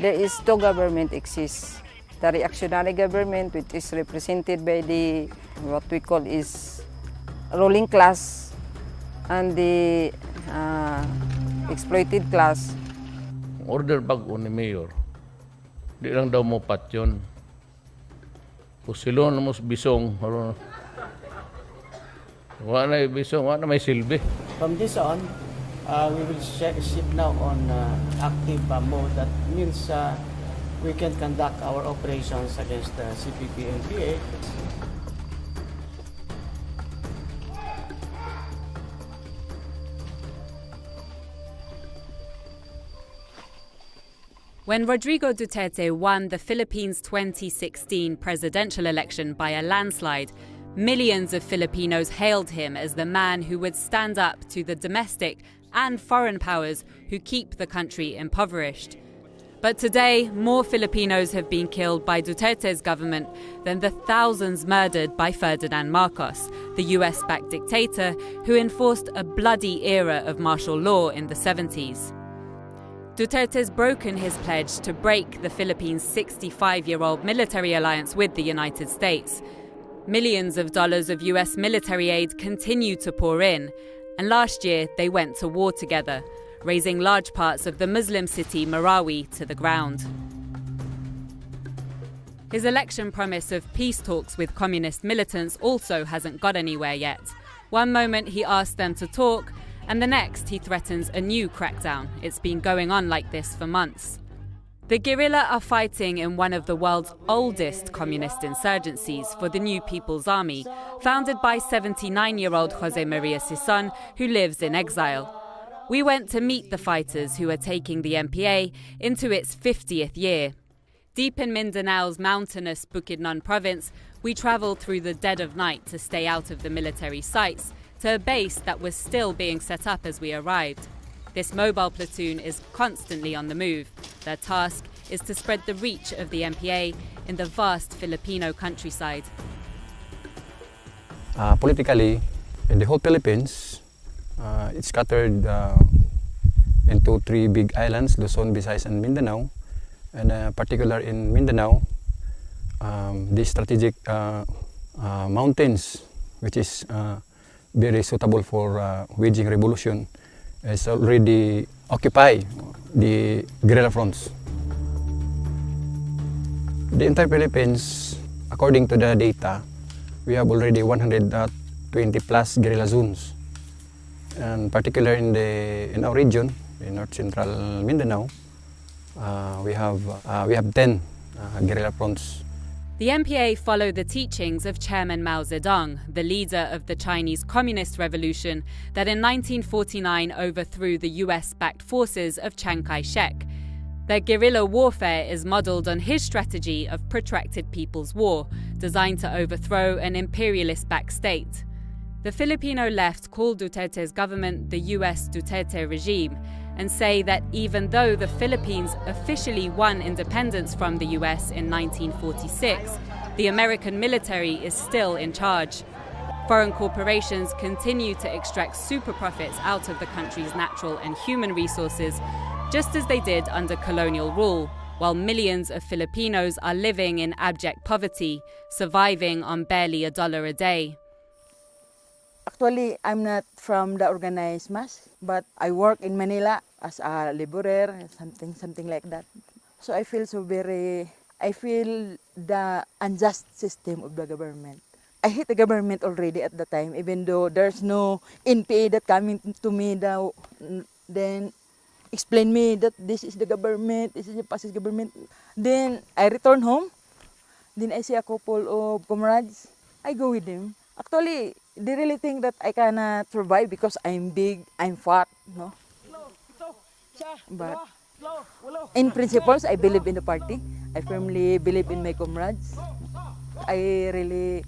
There is two government exists. The reactionary government, which is represented by the what we call is ruling class, and the exploited class. Order bago ni Mayor, di lang daw mo patyon. Pusilon mo bisong, wala na bisong, wala na may silbi. From this on, we will shift now on active mode. That means we can conduct our operations against the CPP and PA. When Rodrigo Duterte won the Philippines' 2016 presidential election by a landslide, millions of Filipinos hailed him as the man who would stand up to the domestic and foreign powers who keep the country impoverished. But today, more Filipinos have been killed by Duterte's government than the thousands murdered by Ferdinand Marcos, the US-backed dictator who enforced a bloody era of martial law in the 70s. Duterte's broken his pledge to break the Philippines' 65-year-old military alliance with the United States. Millions of dollars of US military aid continue to pour in, and last year they went to war together, razing large parts of the Muslim city Marawi to the ground. His election promise of peace talks with communist militants also hasn't got anywhere yet. One moment he asks them to talk, and the next he threatens a new crackdown. It's been going on like this for months. The guerrilla are fighting in one of the world's oldest communist insurgencies for the New People's Army, founded by 79-year-old Jose Maria Sison, who lives in exile. We went to meet the fighters who are taking the MPA into its 50th year. Deep in Mindanao's mountainous Bukidnon province, we travelled through the dead of night to stay out of the military sites, to a base that was still being set up as we arrived. This mobile platoon is constantly on the move. Their task is to spread the reach of the MPA in the vast Filipino countryside. Politically, in the whole Philippines, it's scattered into three big islands, Luzon, Visayas, and Mindanao. And particular in Mindanao, the strategic mountains, which is very suitable for waging revolution, is already occupy the guerrilla fronts. The entire Philippines, according to the data, we have already 120 plus guerrilla zones. And particularly in our region, in North Central Mindanao, we have 10 guerrilla fronts. The MPA followed the teachings of Chairman Mao Zedong, the leader of the Chinese Communist Revolution that in 1949 overthrew the US-backed forces of Chiang Kai-shek. Their guerrilla warfare is modelled on his strategy of protracted people's war, designed to overthrow an imperialist-backed state. The Filipino left call Duterte's government the US Duterte regime and say that even though the Philippines officially won independence from the US in 1946, the American military is still in charge. Foreign corporations continue to extract super profits out of the country's natural and human resources, just as they did under colonial rule, while millions of Filipinos are living in abject poverty, surviving on barely $1 a day. Actually, I'm not from the organized mass, but I work in Manila as a laborer, something like that. So I feel the unjust system of the government. I hate the government already at the time, even though there's no NPA that coming to me now, then explain me that this is the government, this is the past government. Then I return home, then I see a couple of comrades, I go with them. Actually, they really think that I cannot survive because I'm big, I'm fat, no? But in principles, I believe in the party. I firmly believe in my comrades. I really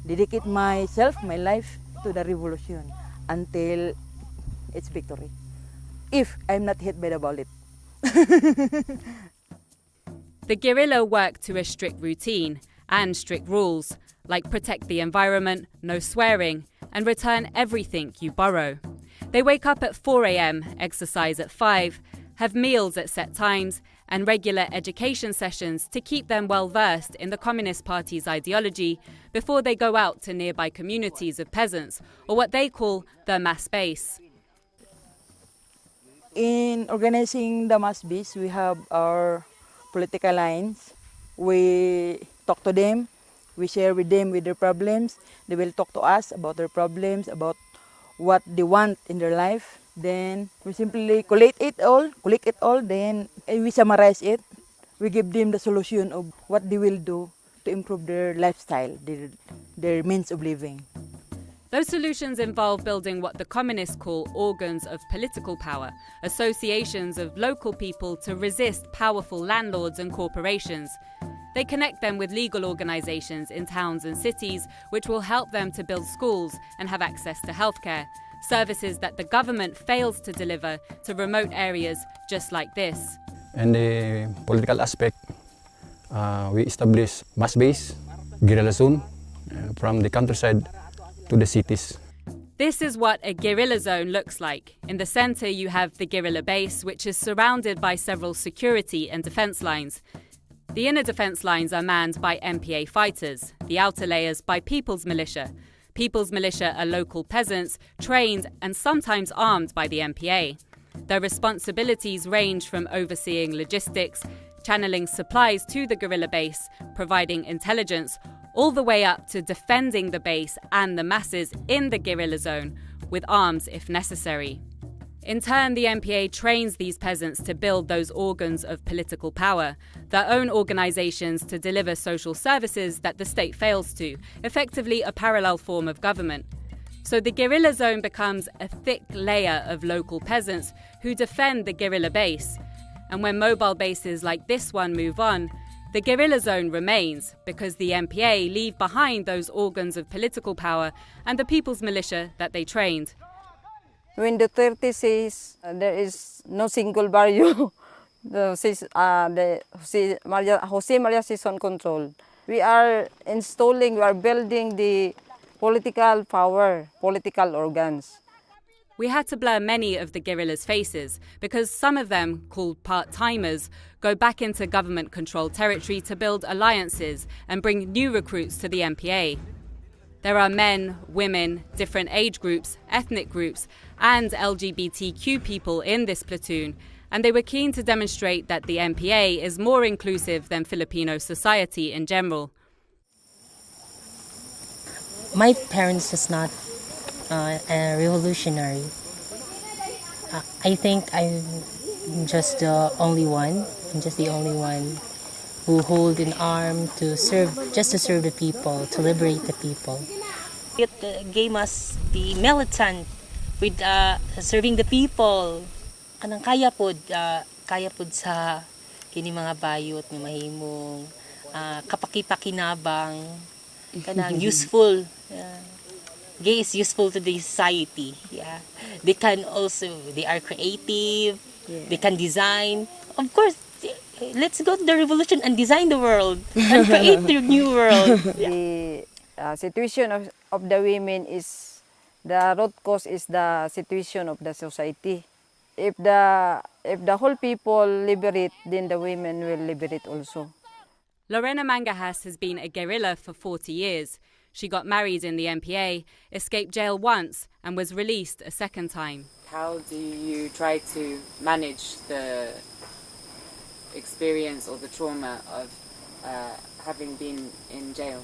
dedicate myself, my life to the revolution until its victory. If I'm not hit by the bullet. The guerrilla work to a strict routine and strict rules, like protect the environment, no swearing, and return everything you borrow. They wake up at 4 a.m, exercise at 5, have meals at set times, and regular education sessions to keep them well versed in the Communist Party's ideology before they go out to nearby communities of peasants, or what they call the mass base. In organizing the mass base, we have our political lines. We talk to them, we share with them with their problems. They will talk to us about their problems, about what they want in their life. Then we simply collect it all, then we summarize it. We give them the solution of what they will do to improve their lifestyle, their means of living. Those solutions involve building what the communists call organs of political power, associations of local people to resist powerful landlords and corporations. They connect them with legal organizations in towns and cities, which will help them to build schools and have access to healthcare, services that the government fails to deliver to remote areas just like this. And the political aspect, we establish mass base, guerrilla zone, from the countryside to the cities. This is what a guerrilla zone looks like. In the center, you have the guerrilla base, which is surrounded by several security and defense lines. The inner defense lines are manned by MPA fighters, the outer layers by People's Militia. People's Militia are local peasants, trained and sometimes armed by the MPA. Their responsibilities range from overseeing logistics, channeling supplies to the guerrilla base, providing intelligence, all the way up to defending the base and the masses in the guerrilla zone, with arms if necessary. In turn, the MPA trains these peasants to build those organs of political power, their own organizations to deliver social services that the state fails to, effectively a parallel form of government. So the guerrilla zone becomes a thick layer of local peasants who defend the guerrilla base. And when mobile bases like this one move on, the guerrilla zone remains because the MPA leave behind those organs of political power and the People's Militia that they trained. When Duterte says there is no single barrio, Jose Maria says on control, we are building the political power, political organs. We had to blur many of the guerrillas' faces because some of them, called part-timers, go back into government-controlled territory to build alliances and bring new recruits to the MPA. There are men, women, different age groups, ethnic groups, and LGBTQ people in this platoon, and they were keen to demonstrate that the MPA is more inclusive than Filipino society in general. My parents is not a revolutionary. I think I'm just the only one. I'm just the only one who hold an arm to serve the people, to liberate the people. It gave us the militant with serving the people. Anang kaya pod sa kini mga bayot nga mahimong kapakipakinabang kanang useful. Gay is useful to the society. Yeah, they are creative. Yeah. They can design. Of course, let's go to the revolution and design the world and create the new world. The situation of the women is the root cause is the situation of the society. If the whole people liberate, then the women will liberate also. Lorena Mangajas has been a guerrilla for 40 years. She got married in the MPA, escaped jail once, and was released a second time. How do you try to manage the experience or the trauma of having been in jail?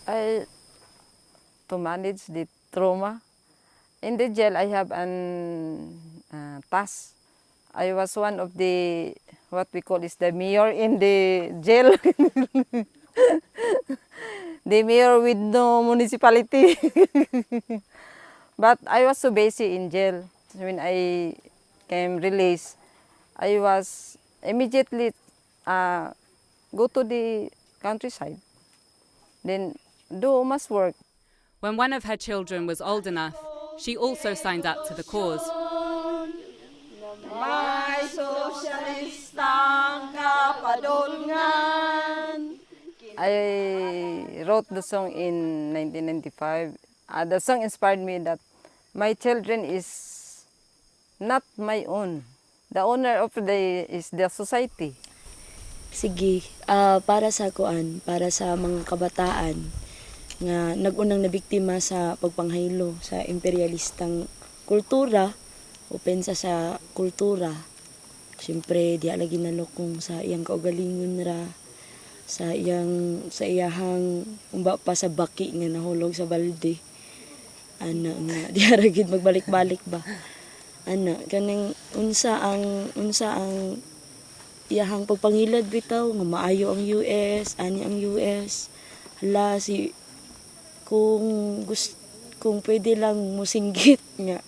To manage the trauma, in the jail I have an task. I was one of the, what we call is the mayor in the jail. The mayor with no municipality. But I was so busy in jail. When I came released, I was immediately go to the countryside. Then do mass work. When one of her children was old enough, she also signed up to the cause. I wrote the song in 1995. The song inspired me that my children is not my own. The owner of is the society. Sige, para sa para sa mga kabataan nga nagunang nabiktima sa pagpanghaylo sa imperialistang kultura o pensa sa kultura. Siyempre, di lagi nalokong sa iyang kaugalingon ra, sa iyahang umba pa sa baki nga nahulog sa balde. Ana nga, di aragid magbalik-balik ba. Ana, kanang unsa ang iyahang pagpangilad bitaw nga maayo ang US, ani ang US. Hala kung pwede lang musinggit nga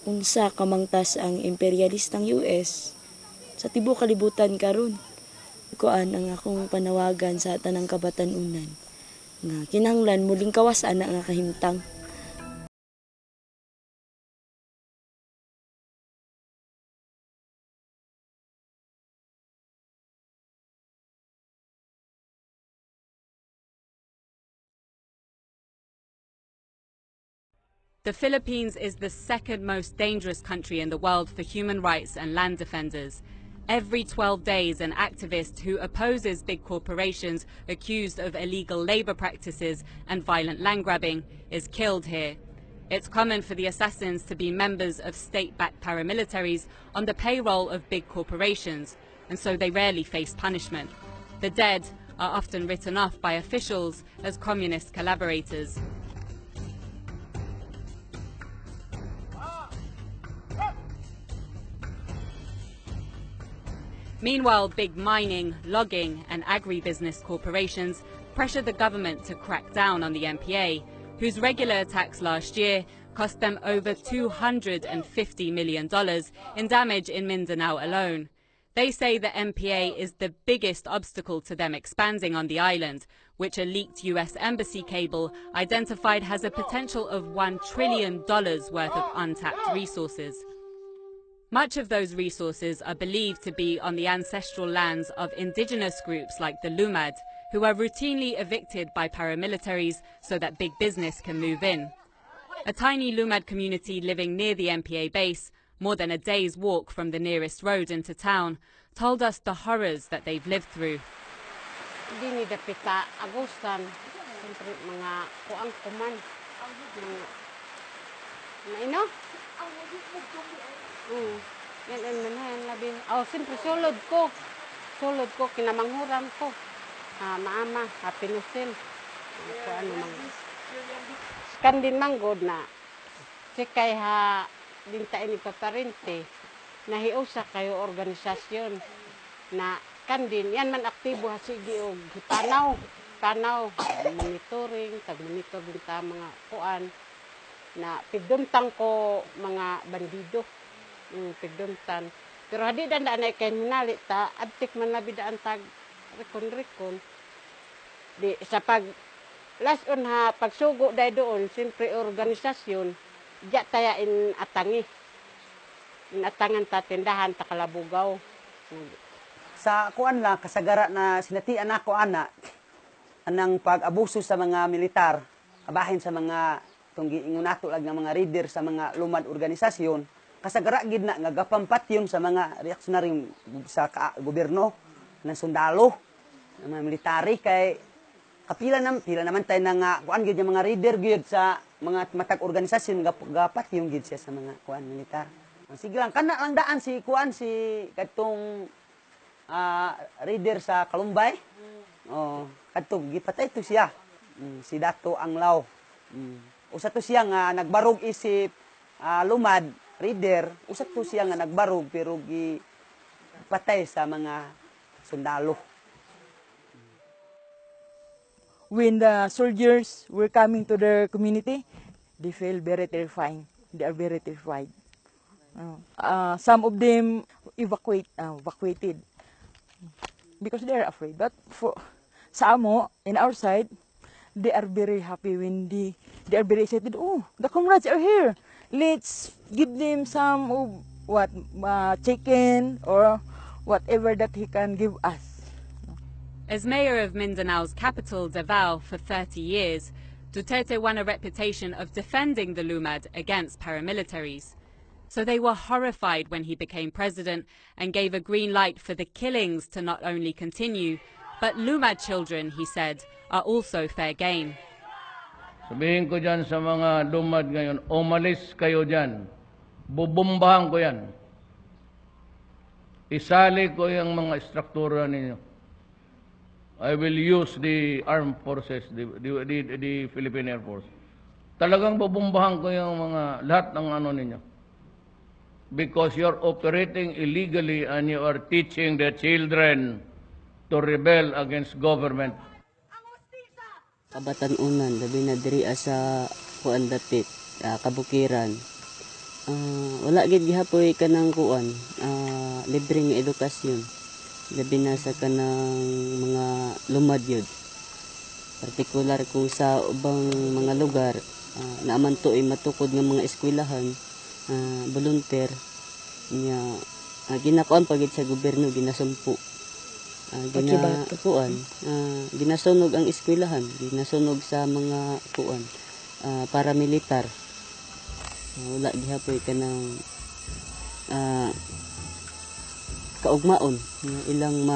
unsa kamangtas ang imperialistang US sa tibuok kalibutan karon. Kuan ang akong panawagan sa tanang kabatanunan nga kinahanglan muling kawas-an nga kahimtang. The Philippines is the second most dangerous country in the world for human rights and land defenders. Every 12 days, an activist who opposes big corporations accused of illegal labor practices and violent land grabbing is killed here. It's common for the assassins to be members of state-backed paramilitaries on the payroll of big corporations, and so they rarely face punishment. The dead are often written off by officials as communist collaborators. Meanwhile, big mining, logging and agribusiness corporations pressure the government to crack down on the MPA, whose regular attacks last year cost them over $250 million in damage in Mindanao alone. They say the MPA is the biggest obstacle to them expanding on the island, which a leaked US embassy cable identified has a potential of $1 trillion worth of untapped resources. Much of those resources are believed to be on the ancestral lands of indigenous groups like the Lumad, who are routinely evicted by paramilitaries so that big business can move in. A tiny Lumad community living near the MPA base, more than a day's walk from the nearest road into town, told us the horrors that they've lived through. Dini dapita Agustan, siyempre mga kuang kuman. Ino? Yan ang manahan labi. Siyempre sulod ko, kinamanghuram ko. Maama, pinusil. Ano mang. Kan din manggod na, sikay dintain ni paparente, nahiusa kayo organisasyon, na kan din, yan man aktibo sige o panaw, monitoring, tag-monitor din ta mga kuan, na pigdumtang ko mga bandido. Pigdumtan. Pero hadi dan na kay minali ta abtik man labi daan tag rekon di sa pag last on pagsugo day doon simpre organisasyon diya taya atangan ta tindahan ta Kalabugaw. Sa kuan la kasagara na sinatian ako anang pag-abuso sa mga militar abahin sa mga tunggi ingon nato lag nga mga leader sa mga lumad organisasyon. Kasagara gid na nga gapampatyon sa mga reaksyonaryong sa gobyerno ng sundalo ng mga military kay pila naman tayo nga kuan gid yung mga reader gid sa mga matag organisasyon gapatyon gid siya sa mga kuan militar. Sige lang kana lang daan si kuan si kadtong reader sa Kalumbay. Kadtong gipatay to siya. Si Dato Anglaw. Usa to siya nga nagbarog isip Lumad reader, usat to siya nga nagbarog pero patay sa mga sundalo. When the soldiers were coming to their community, they feel very terrifying. They are very terrified. Some of them evacuated because they are afraid. But sa amo, in our side, they are very happy when they are very excited. Oh, the comrades are here. Let's give them some chicken or whatever that he can give us. As mayor of Mindanao's capital, Davao, for 30 years, Duterte won a reputation of defending the Lumad against paramilitaries. So they were horrified when he became president and gave a green light for the killings to not only continue, but Lumad children, he said, are also fair game. Sabihin ko dyan sa mga lumad ngayon, umalis kayo dyan. Bubombahan ko yan. Isali ko yung mga struktura ninyo. I will use the armed forces, the Philippine Air Force. Talagang bubombahan ko yung mga lahat ng ano ninyo. Because you're operating illegally and you are teaching the children to rebel against government. Kabatanunan, labi na diri sa kuan dapit, kabukiran. Wala gid gihapoy kanang kuan, libre nga edukasyon. Labi na sa kanang mga lumad yun. Partikular kung sa ubang mga lugar, naaman to ay matukod ng mga eskwelahan, volunteer, niya, ginakuan pagid sa gobyerno, ginasumpo. Ginasunog ang eskwelahan, ginasunog sa mga kuan, paramilitar. Wala gihapoy ka ng kaugmaon, ilang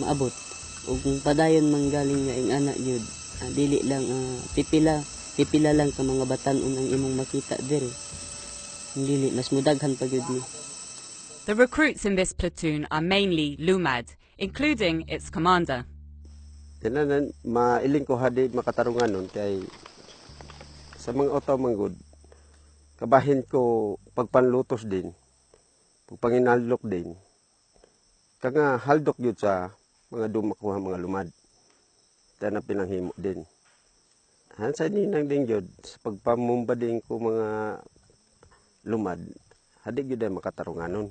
maabot. Ug padayon manggaling nga ing anak yun, dili lang pipila lang ka mga batanon ang imong makita diri. Dili mas mudaghan pa gyud ni. The recruits in this platoon are mainly Lumad, including its commander. Tinanan mailing ko hadi makatarungan nun kay sa mga otaw manggod kabahin ko pagpanlutos din, pagpanginalok din. Kanga haldok yun sa mga dumakuha mga lumad. Tana pinanghimo din. Hansa ninang din yun, sa pagpamumba din ko mga lumad, hadig yun ay makatarungan nun.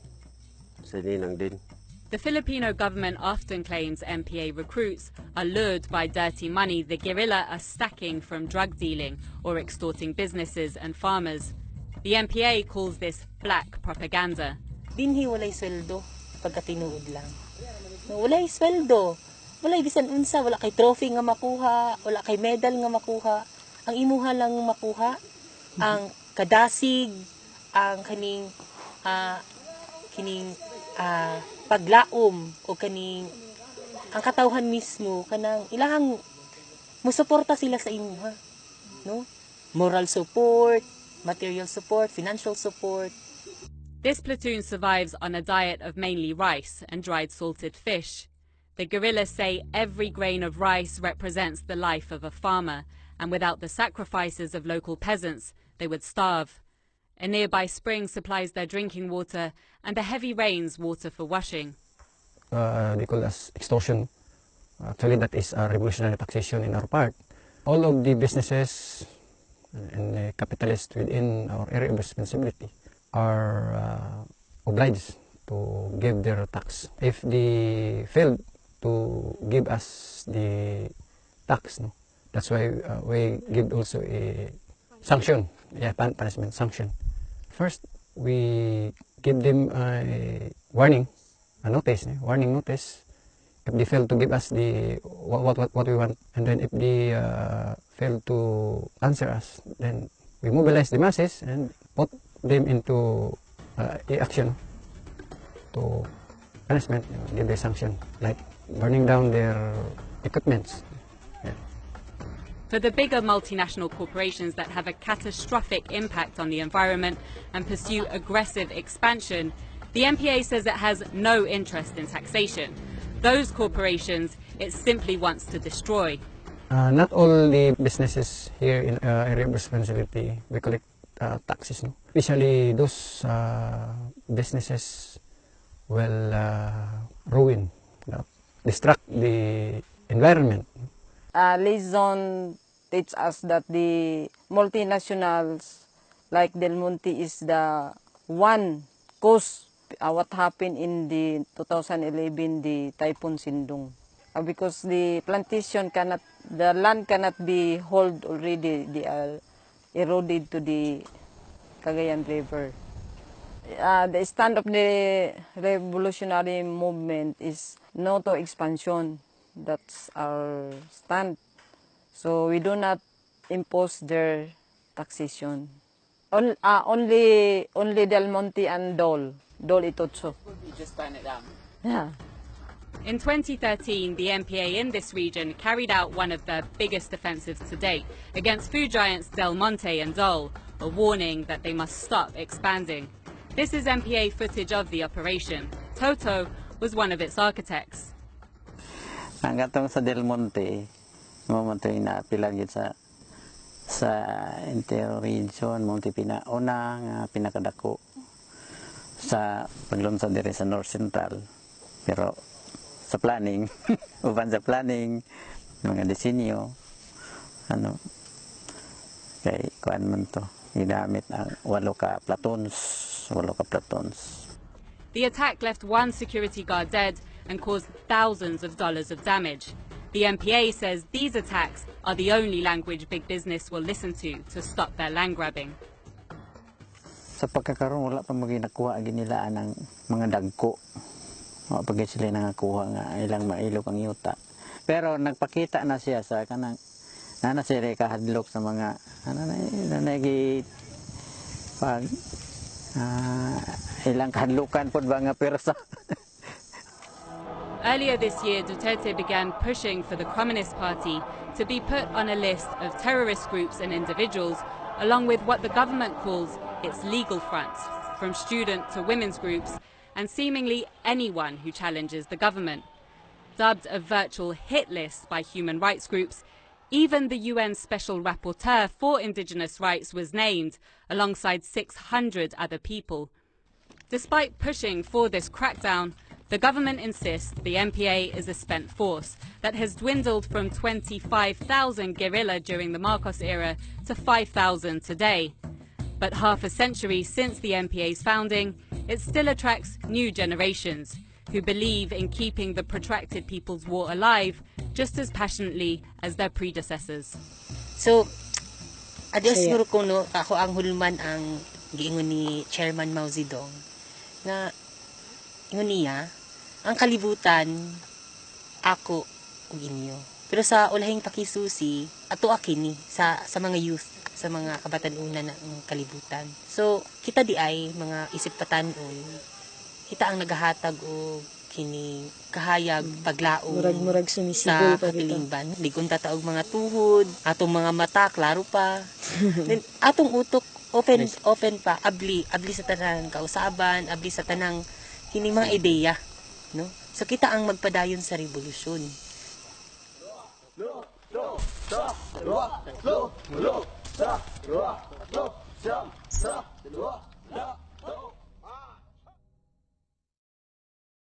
Sa ninang din. The Filipino government often claims MPA recruits are lured by dirty money the guerrilla are stacking from drug dealing or extorting businesses and farmers. The MPA calls this black propaganda. Dinhi walay sweldo pagkatinuod lang. Walay sweldo. Walay bisan unsa, wala kay trophy nga makuha, wala kay medal nga makuha. Ang imuha lang makuha ang kadasig, ang kining paglaom o kaning ang katawhan mismo kanang ilahang musuporta sila sa imuha, no? Moral support, material support, financial support. This platoon survives on a diet of mainly rice and dried salted fish. The guerrillas say every grain of rice represents the life of a farmer, and without the sacrifices of local peasants, they would starve. A nearby spring supplies their drinking water, and the heavy rains water for washing. They call us extortion. Actually, that is a revolutionary taxation in our part. All of the businesses and the capitalists within our area of responsibility are obliged to give their tax. If they fail to give us the tax, no, that's why we give also a sanction, punishment sanction. First, we give them a warning, warning notice. If they fail to give us the what we want, and then if they fail to answer us, then we mobilize the masses and put them into action to punishment, give their sanction, like burning down their equipments. Yeah. For the bigger multinational corporations that have a catastrophic impact on the environment and pursue aggressive expansion, the MPA says it has no interest in taxation. Those corporations it simply wants to destroy. Not all the businesses here in area of responsibility we collect taxes, no? Especially those businesses will ruin, destruct the environment. Liaison teach us that the multinationals like Del Monte is the one cause what happened in the 2011, the Typhoon Sindong. Because the plantation the land cannot be held already, they are eroded to the Cagayan River. The stand of the revolutionary movement is no to expansion. That's our stand. So we do not impose their taxation. Only Del Monte and Dole Itocho. You just burn it down. Yeah. In 2013, the MPA in this region carried out one of their biggest offensives to date against food giants Del Monte and Dole, a warning that they must stop expanding. This is MPA footage of the operation. Toto was one of its architects. Ang katong sa Del Monte, mamatay na pilagid sa interior region, Monte Pinauna nga pinakadako sa paglunsad diri sa North Central. Pero sa planning, uban sa planning, mga disenyo, kay kuan man to, ginamit ang 8 ka platons. The attack left one security guard dead and caused thousands of dollars of damage. The MPA says these attacks are the only language big business will listen to stop their land grabbing. Sa pagkakaroon, wala pa maginakuha ginilaan ng mga dagko. Wala pa sila nangakuha nga ilang mailog ang yuta. Pero nagpakita na siya sa kanang siya kahadlok sa mga ilang kahadlukan po ba nga persa. Earlier this year, Duterte began pushing for the Communist Party to be put on a list of terrorist groups and individuals, along with what the government calls its legal fronts, from student to women's groups, and seemingly anyone who challenges the government. Dubbed a virtual hit list by human rights groups, even the UN Special Rapporteur for Indigenous Rights was named, alongside 600 other people. Despite pushing for this crackdown, the government insists the MPA is a spent force that has dwindled from 25,000 guerrilla during the Marcos era to 5,000 today. But half a century since the MPA's founding, it still attracts new generations who believe in keeping the protracted People's War alive just as passionately as their predecessors. So, adios siguro kung ako ang hulman ang giingon ni Chairman Mao Zedong na ingon niya, ang kalibutan, ako ug inyo. Pero sa ulahing pakisusi, ato akini sa mga youth, sa mga kabatanunan ng kalibutan. So, kita di ay mga isip patanon, kita ang nagahatag o kini kahayag paglaom murag sumisibol sa katilingban. Ligon tataog mga tuhod, atong mga mata, klaro pa. Then, atong utok, open pa, abli sa tanang kausaban, abli sa tanang kini mga ideya. No? So kita ang magpadayon sa revolusyon. Lo,